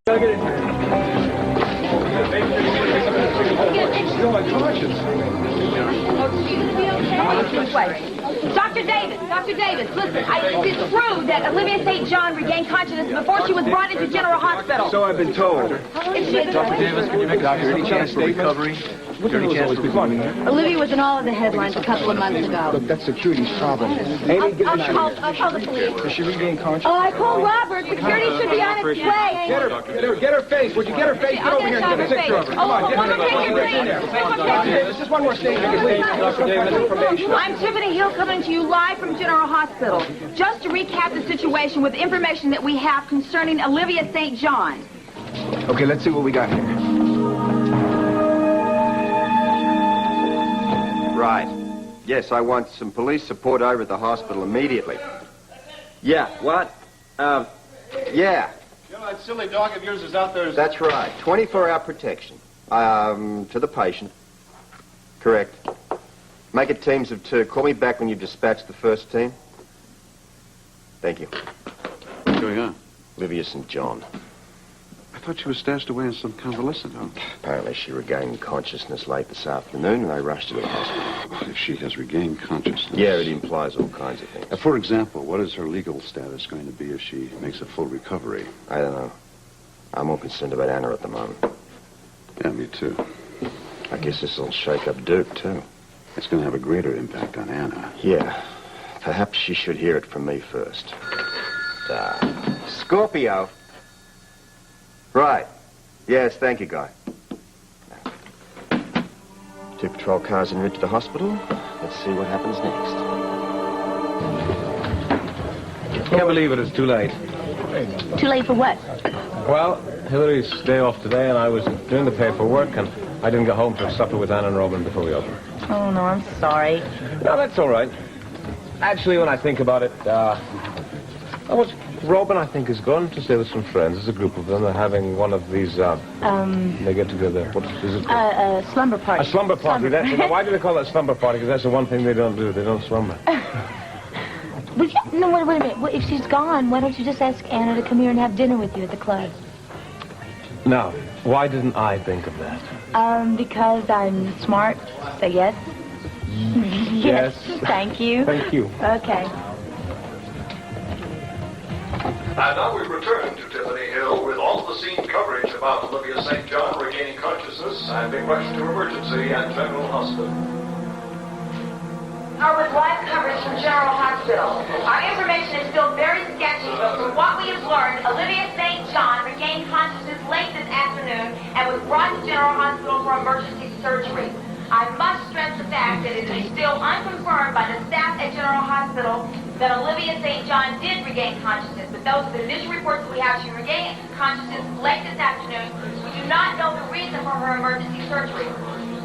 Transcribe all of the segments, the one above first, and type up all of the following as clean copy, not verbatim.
Gotta get in here. She's still unconscious. Dr. Davis, listen, it's true that Olivia St. John regained consciousness before she was brought into General Hospital. So I've been told. Dr. Davis, can you make a doctor any chance for recovery? Is there any chance for recovery? Olivia was in all of the headlines a couple of months ago. Look, that's security's problem. Amy, get me out. I'll call the police. Does she regain consciousness? Oh, I called Robert. Security should be on its way. Get her face. Would you get her face? Get over here and get a picture of her. Come on, get her. Dr. Davis, just one more statement, please. Dr. Davis, information. I'm Tiffany Hill coming to you live from General Hospital. Just to recap the situation with information that we have concerning Olivia St. John. Okay, let's see what we got here. Right. Yes, I want some police support over at the hospital immediately. Yeah, what? Yeah. You know, that silly dog of yours is out there. That's right. 24-hour protection. To the patient. Correct. Make it teams of 2. Call me back when you've dispatched the first team. Thank you. What's going on? Olivia St. John. I thought she was stashed away in some convalescent home. Apparently she regained consciousness late this afternoon and they rushed her to the hospital. If she has regained consciousness. Yeah, it implies all kinds of things. For example, what is her legal status going to be if she makes a full recovery? I don't know. I'm more concerned about Anna at the moment. Yeah, me too. I guess this will shake up Duke, too. It's going to have a greater impact on Anna. Yeah. Perhaps she should hear it from me first. Scorpio. Right. Yes, thank you, Guy. 2 patrol cars en route to the hospital. Let's see what happens next. Can't believe it, it's too late. Too late for what? Well, Hillary's day off today, and I was doing the paperwork, and I didn't get home for supper with Anna and Robin before we opened. Oh, no, I'm sorry. No, that's all right. Actually, when I think about it, Robin, I think, is going to stay with some friends. There's a group of them. They're having one of these, they get together. What is it called? A slumber party. A slumber party. Why do they call it a slumber party? Because that's the one thing they don't do. They don't slumber. No, wait a minute. Well, if she's gone, why don't you just ask Anna to come here and have dinner with you at the club? Now, why didn't I think of that? Because I'm smart. Say yes. Yes. Thank you. Thank you. Okay. And now we return to Tiffany Hill with all the scene coverage about Olivia St. John regaining consciousness and being rushed to emergency and General Hospital. With live coverage from General Hospital. Our information is still very sketchy, but from what we have learned, Olivia St. John regained consciousness late this afternoon and was brought to General Hospital for emergency surgery. I must stress the fact that it is still unconfirmed by the staff at General Hospital that Olivia St. John did regain consciousness, but those are the initial reports that we have. She regained consciousness late this afternoon. We do not know the reason for her emergency surgery.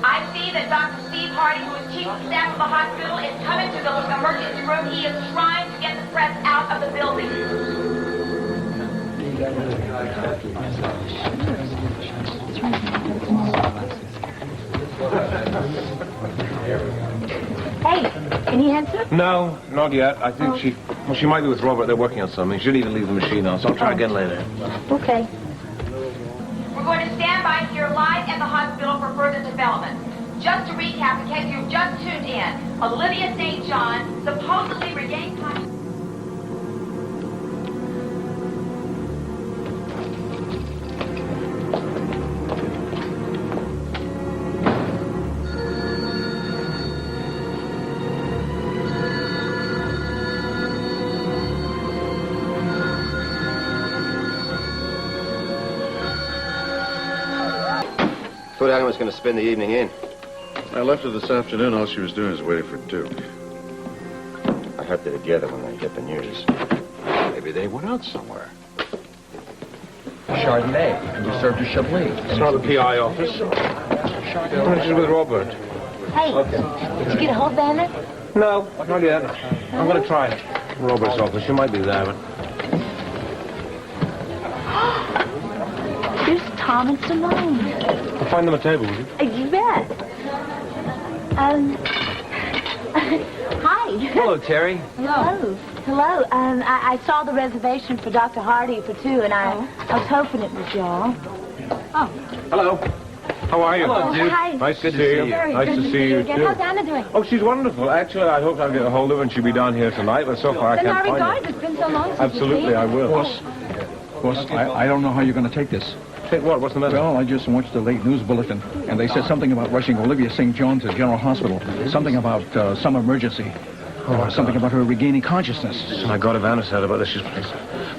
I see that Dr. Steve Hardy, who is chief of staff of the hospital, is coming to the emergency room. He is trying to get the press out of the building. Hey, can he answer? No, not yet. I think she might be with Robert. They're working on something. She didn't even leave the machine on, so I'll try again later. Okay. We're going to stand by here live at the hospital for further development. Just to recap, in case you've just tuned in, Olivia St. John supposedly regained consciousness. Thought Anna was going to spend the evening in. I left her this afternoon. All she was doing was waiting for Duke. I hope they're together when they get the news. Maybe they went out somewhere. Chardonnay. And you served your Chablis. It's not the PI office. She's with Robert. Hey, did you get a hold of Anna? No, not yet. I'm going to try Robert's office. She might be there, but... There's Tom and Simone. I'll find them a table, will you? You bet. Hi. Hello, Terry. Hello. hello. I saw the reservation for Dr. Hardy for 2, and I was hoping it was y'all. Oh. Hello. How are you? Hello, dude. Hi. Nice to see you. Nice to see you, again. too. How's Anna doing? Oh, she's wonderful. Actually, I hoped I'd get a hold of her and she'd be down here tonight, but so far I Send can't our find regards. her. It's been so long since Absolutely, I will. Boss, I don't know how you're going to take this. Take what? What's the matter? Well, I just watched the late news bulletin, and they said something about rushing Olivia St. John to General Hospital. Something about some emergency. Something about her regaining consciousness. My God, if Anna said about this, she's...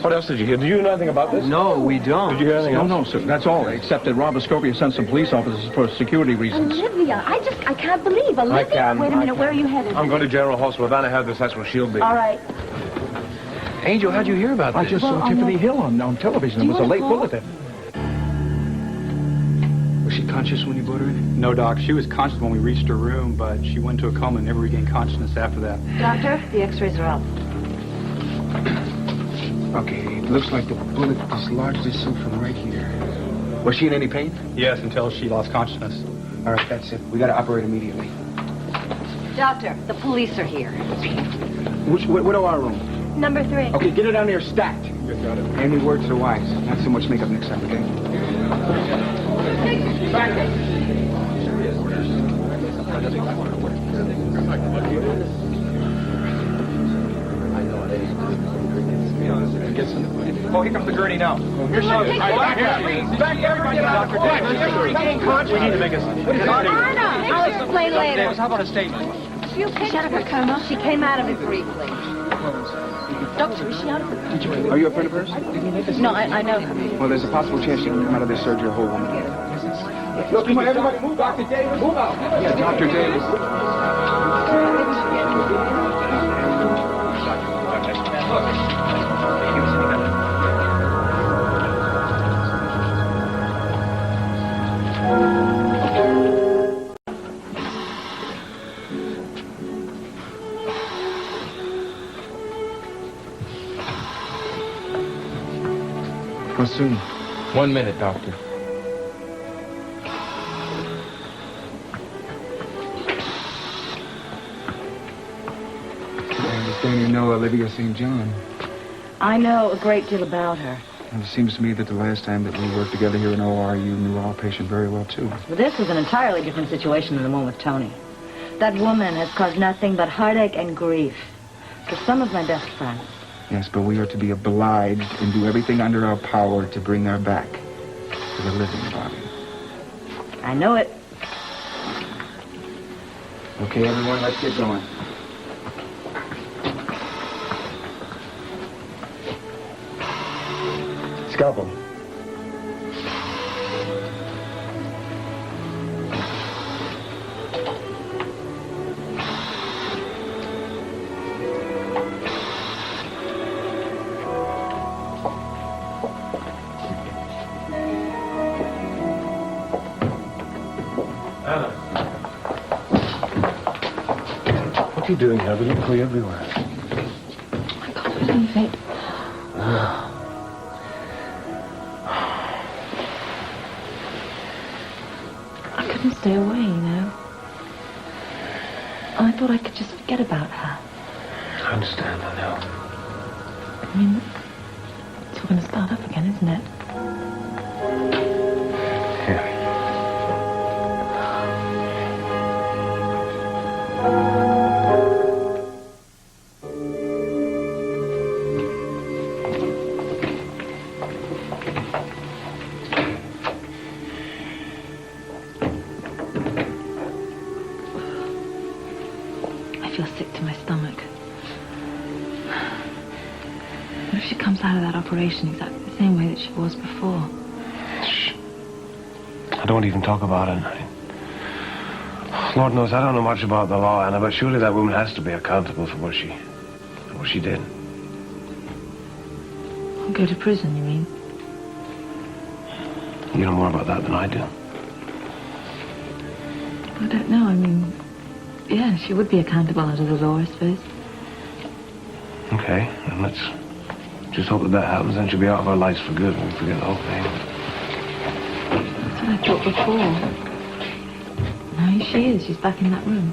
What else did you hear? Did you know anything about this? No, we don't. Did you hear anything else? No, sir. That's all, except that Robert Scorpio sent some police officers for security reasons. Olivia, I can't believe. Olivia? I can. Wait a minute, where are you headed? I'm going to General Hospital. If Anna had this, that's where she'll be. All right. Angel, how'd you hear about this? I just saw Tiffany Hill on television. It was a late bulletin. Was she conscious when you brought her in? No, Doc. She was conscious when we reached her room, but she went into a coma and never regained consciousness after that. Doctor, the x-rays are up. Okay, it looks like the bullet dislodged herself from right here. Was she in any pain? Yes, until she lost consciousness. All right, that's it. We got to operate immediately. Doctor, the police are here. What OR room? Number 3. Okay, get her down there stacked. Any word to the wise. Not so much makeup next time, okay? Back up. Oh, here comes the gurney now. Here she is. All right, back up. Back everybody out. We need to make a... Anna! I'll explain later. How about a statement? She out of her coma? She came out of it briefly. Doctor, is she out of it? Are you a friend of hers? No, I know her. Well, there's a possible chance she can come out of this surgery a whole woman. Look, come on, everybody, move. Dr. Davis, move out. Yeah, Dr. Davis. How soon? 1 minute, Doctor. I understand you know Olivia St. John. I know a great deal about her. And it seems to me that the last time that we worked together here in OR, you knew our patient very well, too. Well, this was an entirely different situation than the one with Tony. That woman has caused nothing but heartache and grief to some of my best friends. Yes, but we are to be obliged and do everything under our power to bring her back to the living body. I know it. Okay, everyone, let's get going. Scalpel. Anna. What are you doing here? I've been looking for you everywhere. I can't believe it. I couldn't stay away, you know. I thought I could just forget about her. I understand, I know. I mean, it's all going to start up again, isn't it? Yeah. I feel sick to my stomach. What if she comes out of that operation exactly the same way that she was before? Shh. I don't even talk about it. Lord knows I don't know much about the law, Anna, but surely that woman has to be accountable for what she did. Go to prison, you mean? You know more about that than I do. I don't know. I mean, yeah, she would be accountable under the law, I suppose. Okay, and let's just hope that happens, and she'll be out of our lives for good when we forget the whole thing. That's what I thought before. Now here she is. She's back in that room.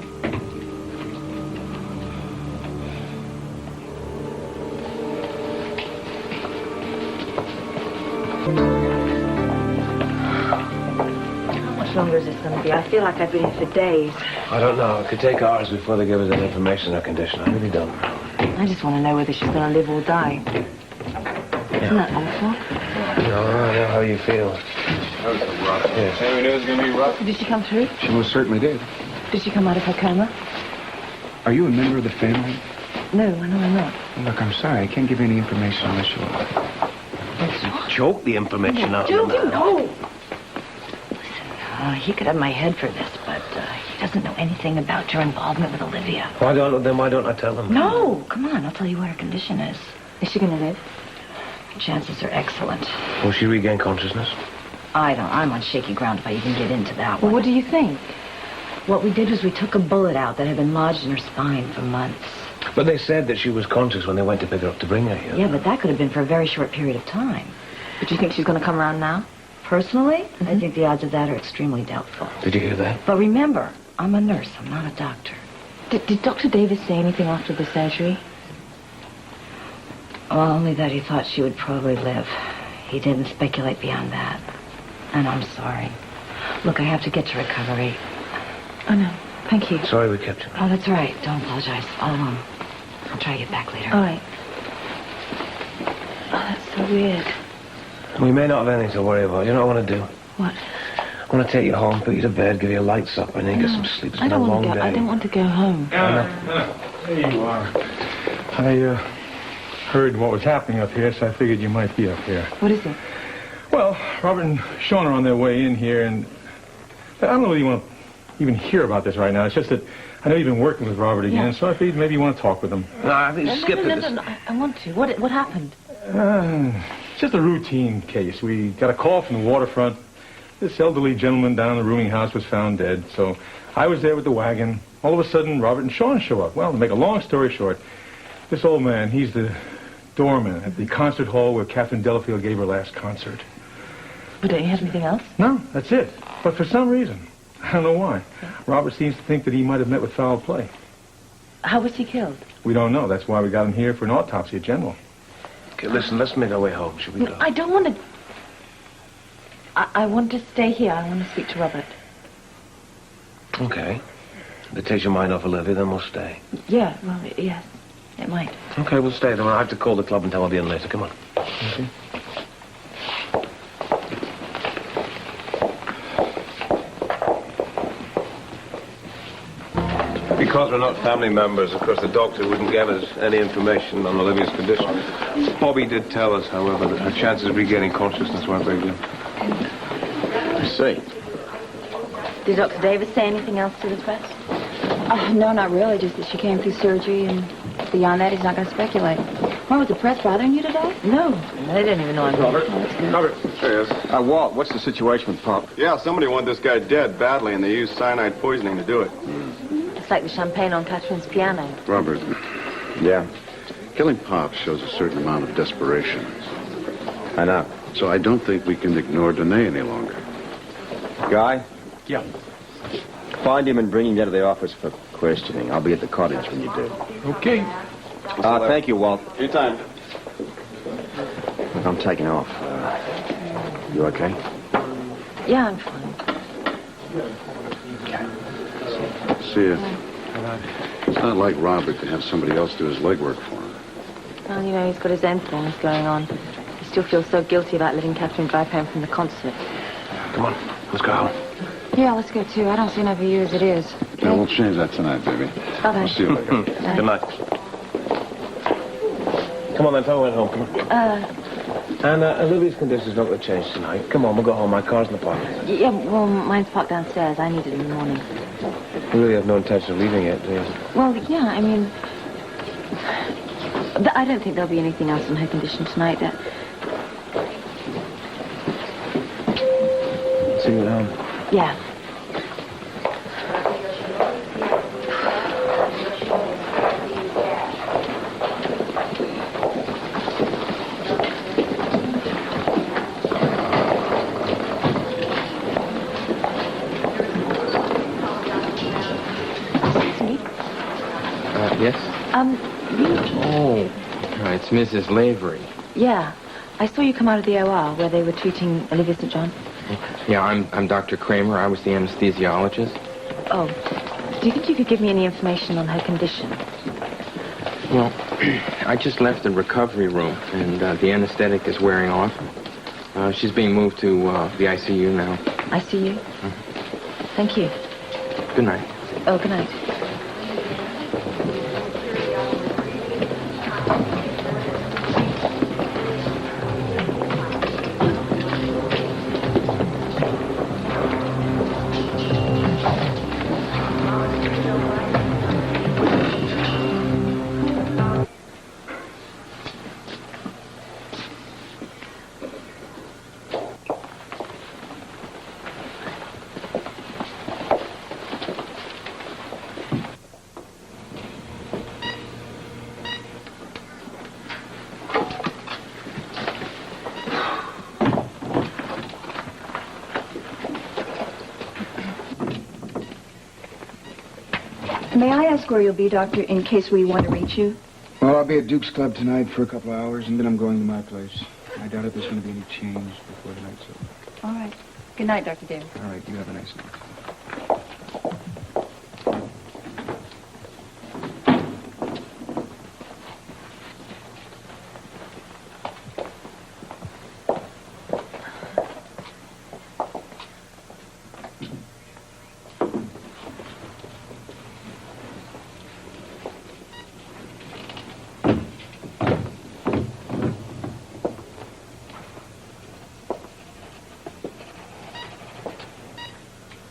longer is this going to be? I feel like I've been here for days. I don't know. It could take hours before they give us any information on her condition. I really don't know. I just want to know whether she's going to live or die. Isn't that awful? No, I know how you feel. That was rough. Yes. Hey, we knew it was going to be rough. Did she come through? She most certainly did. Did she come out of her coma? Are you a member of the family? No, I'm not. Look, I'm sorry. I can't give you any information unless you are. Choke the information out of Don't them. you know? Listen, he could have my head for this, but he doesn't know anything about your involvement with Olivia. Why don't I tell them? No, come on, I'll tell you what her condition is. Is she going to live? Chances are excellent. Will she regain consciousness? I'm on shaky ground if I even get into that one. Well, what do you think? What we did was we took a bullet out that had been lodged in her spine for months. But they said that she was conscious when they went to pick her up to bring her here. Yeah, but that could have been for a very short period of time. But you think she's going to come around now? Personally, I think the odds of that are extremely doubtful. Did you hear that? But remember, I'm a nurse. I'm not a doctor. Did Dr. Davis say anything after the surgery? Well, only that he thought she would probably live. He didn't speculate beyond that. And I'm sorry. Look, I have to get to recovery. Oh, no. Thank you. Sorry we kept you. Oh, that's all right. Don't apologize. I'll try to get back later. All right. Oh, that's so weird. We may not have anything to worry about. You know what I want to do? What? I want to take you home, put you to bed, give you a light supper, and then get some sleep. It's been a long day. I don't want to go home. There you are. I heard what was happening up here, so I figured you might be up here. What is it? Well, Robert and Sean are on their way in here, and I don't know whether you want to even hear about this right now. It's just that I know you've been working with Robert again, so I figured maybe you want to talk with him. No, I think skip it. No, I want to. What happened? It's just a routine case. We got a call from the waterfront. This elderly gentleman down in the rooming house was found dead, so I was there with the wagon. All of a sudden, Robert and Sean show up. Well, to make a long story short, this old man, he's the doorman at the concert hall where Catherine Delafield gave her last concert. But don't you have anything else? No, that's it. But for some reason, I don't know why, Robert seems to think that he might have met with foul play. How was he killed? We don't know. That's why we got him here for an autopsy at General. Okay, listen, let's make our way home. Should we go? I don't want to... I want to stay here. I want to speak to Robert. Okay. If it takes your mind off Olivia, then we'll stay. Yeah, well, yes. It might. Okay, we'll stay. Then I have to call the club and tell I'll be in later. Come on. Okay. Because we're not family members, of course, the doctor wouldn't give us any information on Olivia's condition. Bobby did tell us, however, that her chances of regaining consciousness weren't very good. I see. Did Dr. Davis say anything else to the press? No, not really. Just that she came through surgery, and beyond that, he's not going to speculate. Why, was the press bothering you today? No, they didn't even know I'm Robert. Robert. There he is. Walt, what's the situation with Pop? Yeah, somebody wanted this guy dead badly, and they used cyanide poisoning to do it. It's like the champagne on Catherine's piano. Robert, Yeah, killing Pop shows a certain amount of desperation. I know. So I don't think we can ignore Danae any longer. Guy? Yeah. Find him and bring him down to the office for questioning. I'll be at the cottage when you do. Okay. Thank you, Walt. Anytime. Look, I'm taking off. You okay? Yeah, I'm fine. See you. It's not like Robert to have somebody else do his legwork for him. Well, you know, he's got his own things going on. He still feels so guilty about letting Catherine drive home from the concert. Come on, let's go home. Yeah, let's go, too. I don't see enough of you as it is. Yeah, we'll change that tonight, baby. Bye-bye. We'll see you later. Good night. Come on, then. Tell her we're home. Come on. And Olivia's condition's not going to change tonight. Come on, we'll go home. My car's in the park. Yeah, well, mine's parked downstairs. I need it in the morning. You really have no intention of leaving it, do you? Well, yeah, I mean... I don't think there'll be anything else in her condition tonight. See you at home. Yeah. Yes? You... Oh, it's Mrs. Lavery. Yeah. I saw you come out of the OR where they were treating Olivia St. John. Yeah, I'm Dr. Kramer. I was the anesthesiologist. Oh, do you think you could give me any information on her condition? Well, I just left the recovery room, and the anesthetic is wearing off. She's being moved to the ICU now. ICU? Thank you. Good night. Oh, good night. May I ask where you'll be, Doctor, in case we want to reach you? Well, I'll be at Duke's Club tonight for a couple of hours, and then I'm going to my place. I doubt if there's going to be any change before the night's over. All right. Good night, Dr. Davis. All right, you have a nice night.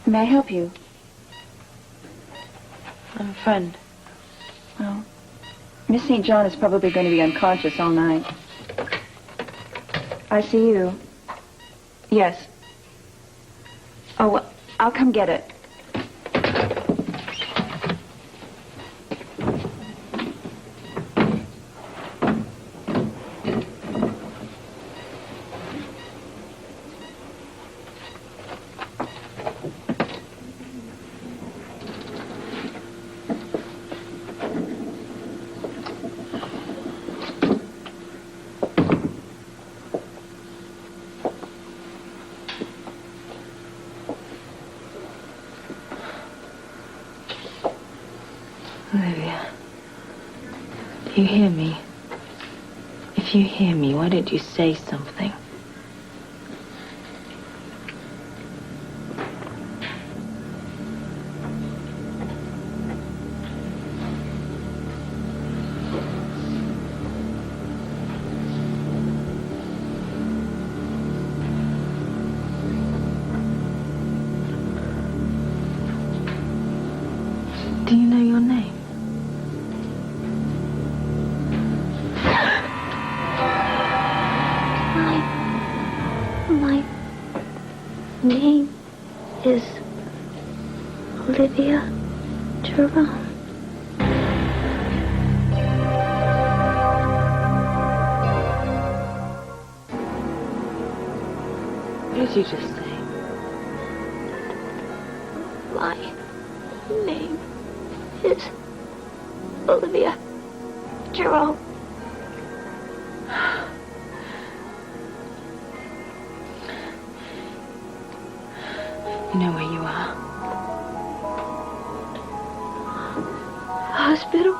May I help you? I'm a friend. Well, Miss St. John is probably going to be unconscious all night. ICU? Yes. Oh, well, I'll come get it. Olivia, you hear me? If you hear me, why don't you say something? Do you know your name? My name is Olivia Jerome. What did you just say? My name is Olivia Jerome. You know where you are? Hospital?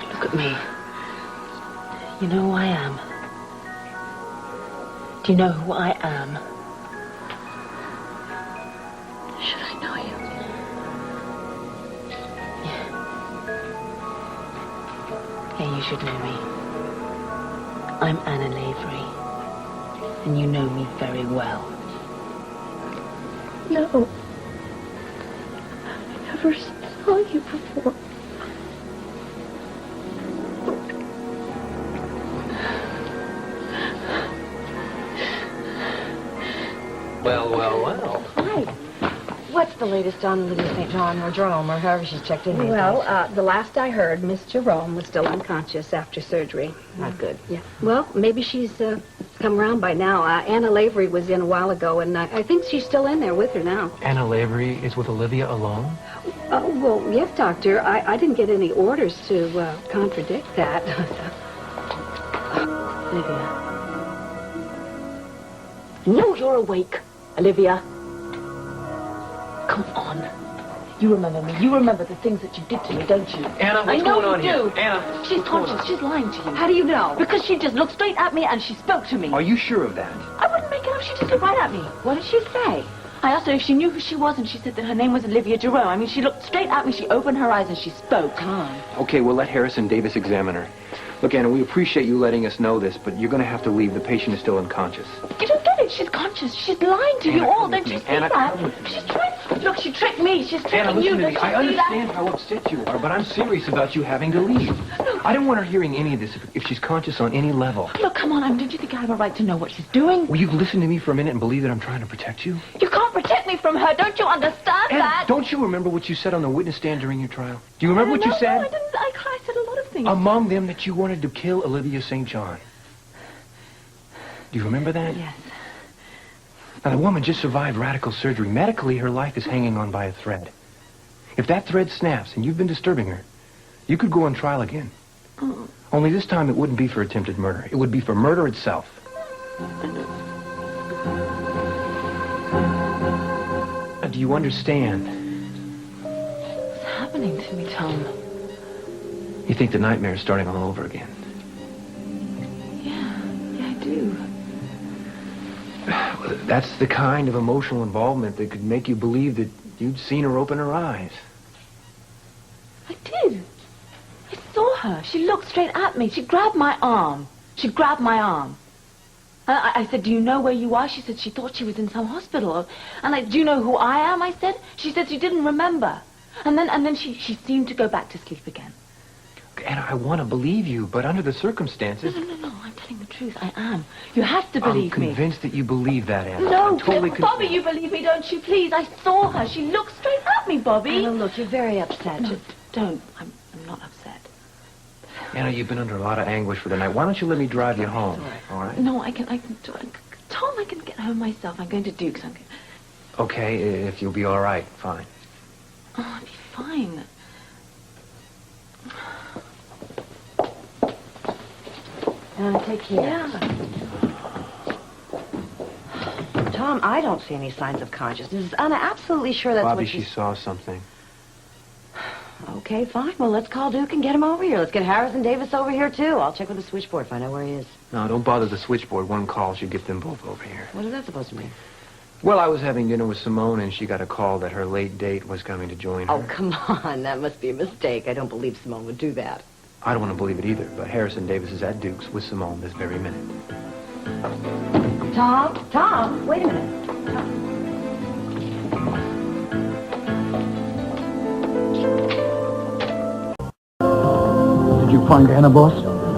Look at me. You know who I am? Do you know who I am? Should I know you? Yeah, you should know me. I'm Anna Lavery, and you know me very well. No. I never saw you before. Well. Hi. What's the latest on Olivia St. John or Jerome or however she's checked in these days? The last I heard, Miss Jerome was still unconscious after surgery. Not good. Yeah. Well, maybe she's come around by now. Anna Lavery was in a while ago, and I think she's still in there with her now. Anna Lavery is with Olivia alone? Oh, well, yes, Doctor. I didn't get any orders to contradict that. Olivia. No, you're awake. Olivia. Come on. You remember me. You remember the things that you did to me, don't you? Anna, what's going on here? here? Anna, She's conscious. She's lying to you. How do you know? Because she just looked straight at me and she spoke to me. Are you sure of that? I wouldn't make it up. She just looked right at me. What did she say? I asked her if she knew who she was, and she said that her name was Olivia Jerome. I mean, she looked straight at me, she opened her eyes, and she spoke. Come on. Okay, we'll let Harrison Davis examine her. Look, Anna, we appreciate you letting us know this, but you're going to have to leave. The patient is still unconscious. You don't get it. She's conscious. She's lying to you all. Don't you see Anna, that? come with me. She's trying... Look, she tricked me. She's tricking Anna, listen you. to me. Don't you I see understand that? how upset you are, but I'm serious about you having to leave. I don't want her hearing any of this if she's conscious on any level. Look, come on. Don't you think I have a right to know what she's doing? Will you listen to me for a minute and believe that I'm trying to protect you? You can't protect me from her. Don't you understand Anna, that? don't you remember what you said on the witness stand during your trial? Do you remember what you No, said? I didn't. I said a lot of things. Among them that you wanted to kill Olivia St. John. Do you remember that? Yes. Now, the woman just survived radical surgery. Medically, her life is hanging on by a thread. If that thread snaps and you've been disturbing her, you could go on trial again. Oh. Only this time it wouldn't be for attempted murder. It would be for murder itself. Now, do you understand? What's happening to me, Tom? You think the nightmare is starting all over again? Yeah, I do. That's the kind of emotional involvement that could make you believe that you'd seen her open her eyes. I did. I saw her. She looked straight at me. She grabbed my arm. I said, do you know where you are? She said she thought she was in some hospital. And do you know who I am? I said. She said she didn't remember. And then she seemed to go back to sleep again. Anna, I want to believe you, but under the circumstances... No, I'm telling the truth. I am. You have to believe me. I'm convinced that you believe that, Anna. No, I'm totally Bobby, you believe me, don't you? Please, I saw her. She looked straight at me, Bobby. Anna, look, you're very upset. No, don't. I'm not upset. Anna, you've been under a lot of anguish for the night. Why don't you let me drive you home? All right? No, I can do it. Tom, I can get home myself. I'm going to Duke's. Okay, if you'll be all right, fine. Oh, I'll be fine. Take care. Yeah. Tom, I don't see any signs of consciousness. I'm absolutely sure that's Bobby, what she saw something. Okay, fine. Well, let's call Duke and get him over here. Let's get Harrison Davis over here, too. I'll check with the switchboard, find out where he is. No, don't bother the switchboard. One call should get them both over here. What is that supposed to mean? Well, I was having dinner with Simone, and she got a call that her late date was coming to join her. Oh, come on. That must be a mistake. I don't believe Simone would do that. I don't want to believe it either, but Harrison Davis is at Duke's with Simone this very minute. Tom, wait a minute. Did you find Anna, boss?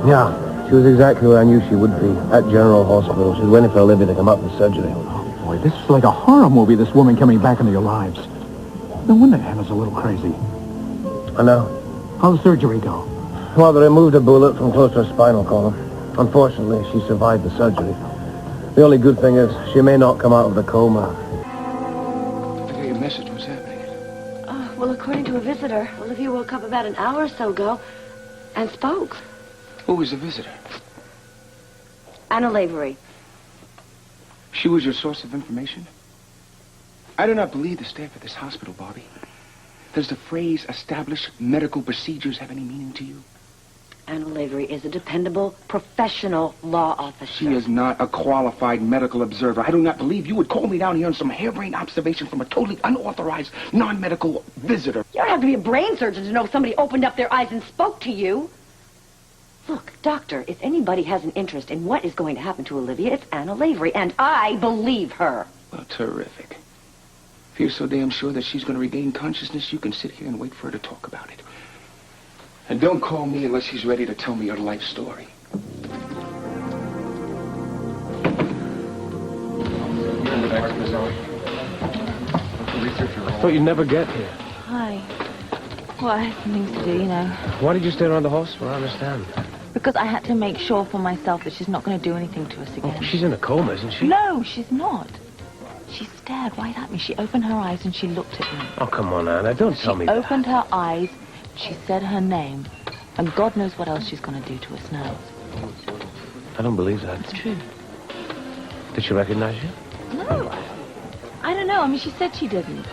Yeah, she was exactly where I knew she would be, at General Hospital. She was waiting for Olivia to come up for surgery. Oh, boy, this is like a horror movie, this woman coming back into your lives. No wonder Anna's a little crazy. I know. How'd the surgery go? Well, they removed a bullet from close to her spinal column. Unfortunately, she survived the surgery. The only good thing is she may not come out of the coma. I got your message. What's happening? Well, according to a visitor, Olivia woke up about an hour or so ago and spoke. Who was the visitor? Anna Lavery. She was your source of information? I do not believe the staff at this hospital, Bobby. Does the phrase established medical procedures have any meaning to you? Anna Lavery is a dependable, professional law officer. She is not a qualified medical observer. I do not believe you would call me down here on some harebrained observation from a totally unauthorized, non-medical visitor. You don't have to be a brain surgeon to know if somebody opened up their eyes and spoke to you. Look, doctor, if anybody has an interest in what is going to happen to Olivia, it's Anna Lavery, and I believe her. Well, terrific. If you're so damn sure that she's going to regain consciousness, you can sit here and wait for her to talk about it. And don't call me unless she's ready to tell me her life story. I thought you'd never get here. Hi. Well, I had some things to do, you know. Why did you stay around the hospital? I don't understand. Because I had to make sure for myself that she's not going to do anything to us again. Oh, she's in a coma, isn't she? No, she's not. She stared right at me. She opened her eyes and she looked at me. Oh, come on, Anna. Don't tell me She opened her eyes, she said her name, and God knows what else she's going to do to us now. I don't believe that. It's true. Did she recognize you? No. I don't know. I mean, she said she didn't.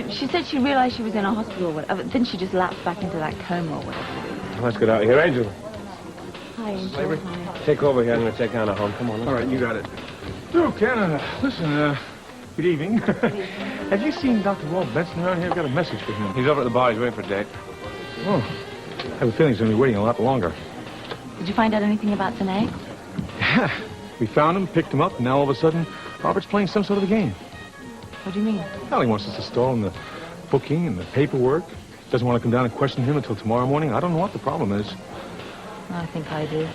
She said she realized she was in a hospital or whatever. Then she just lapsed back into that coma or whatever. Let's get out of here. Angel, Hi, Angel. Slavery? Hi. take over here. I'm going to take Anna home. Come on. All right, you got it. Look, Anna, listen, good evening. Have you seen Dr. Walt Benson around here? I've got a message for him. He's over at the bar. He's waiting for Dave. Oh, I have a feeling he's going to be waiting a lot longer. Did you find out anything about Tanae? Yeah, we found him, picked him up, and now all of a sudden, Robert's playing some sort of a game. What do you mean? Well, he wants us to stall in the booking and the paperwork. Doesn't want to come down and question him until tomorrow morning. I don't know what the problem is. I think I do.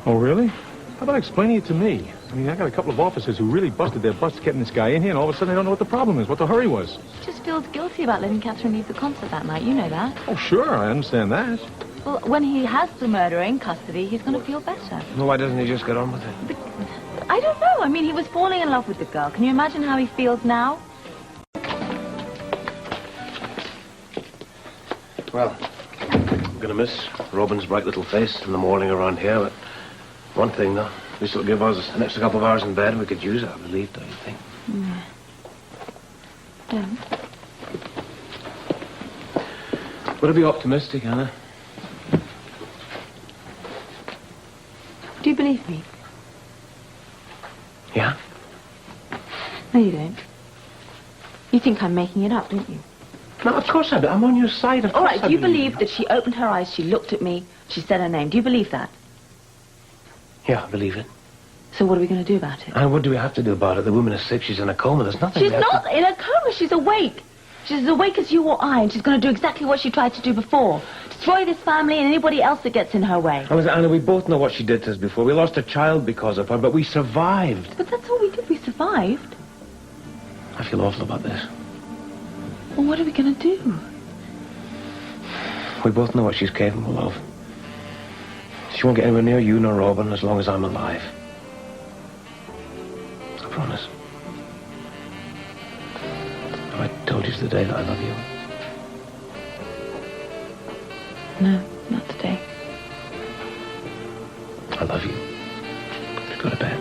Oh, really? How about explaining it to me? I mean, I got a couple of officers who really busted their butts getting this guy in here, and all of a sudden they don't know what the problem is, what the hurry was. He just feels guilty about letting Catherine leave the concert that night. You know that. Oh, sure, I understand that. Well, when he has the murderer in custody, he's going to feel better. Well, why doesn't he just get on with it? I don't know. I mean, he was falling in love with the girl. Can you imagine how he feels now? Well, I'm going to miss Robin's bright little face in the morning around here, but one thing, though, this will give us an extra couple of hours in bed, and we could use that relief, don't you think? Don't. Would it be optimistic, Anna? Do you believe me? Yeah? No, you don't. You think I'm making it up, don't you? No, of course I do. I'm on your side. All right, do you believe that she opened her eyes, she looked at me, she said her name? Do you believe that? Yeah, I believe it. So what are we going to do about it? And what do we have to do about it? The woman is sick. She's in a coma. There's nothing. She's not in a coma. She's awake. She's as awake as you or I, and she's going to do exactly what she tried to do before. Destroy this family and anybody else that gets in her way. Anna, we both know what she did to us before. We lost a child because of her, but we survived. But that's all we did. We survived. I feel awful about this. Well, what are we going to do? We both know what she's capable of. She won't get anywhere near you nor Robin as long as I'm alive. I promise. Have I told you today that I love you? No, not today. I love you. Go to bed.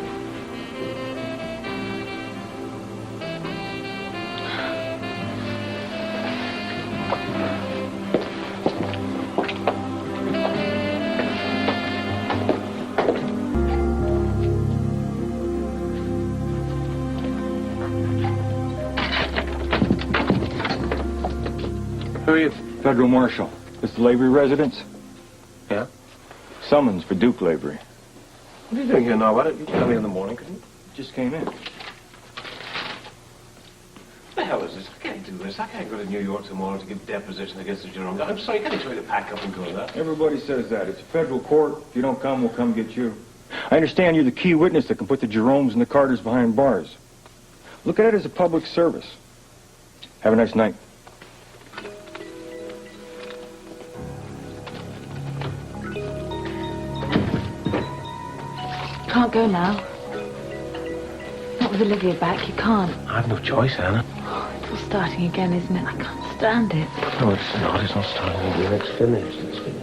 Who are you? Federal Marshal. This the Lavery residence? Yeah? Summons for Duke Lavery. What are you doing here now? Why don't you tell me in the morning, couldn't you? Just came in. What the hell is this? I can't do this. I can't go to New York tomorrow to give deposition against the Jerome guy. I'm sorry, you can't expect me to pack up and go to that. Everybody says that. It's a federal court. If you don't come, we'll come get you. I understand you're the key witness that can put the Jeromes and the Carters behind bars. Look at it as a public service. Have a nice night. Can't go now. Not with Olivia back, you can't. I have no choice, Anna. It's all starting again, isn't it? I can't stand it. No, it's not. It's not starting again. It's finished. It's finished.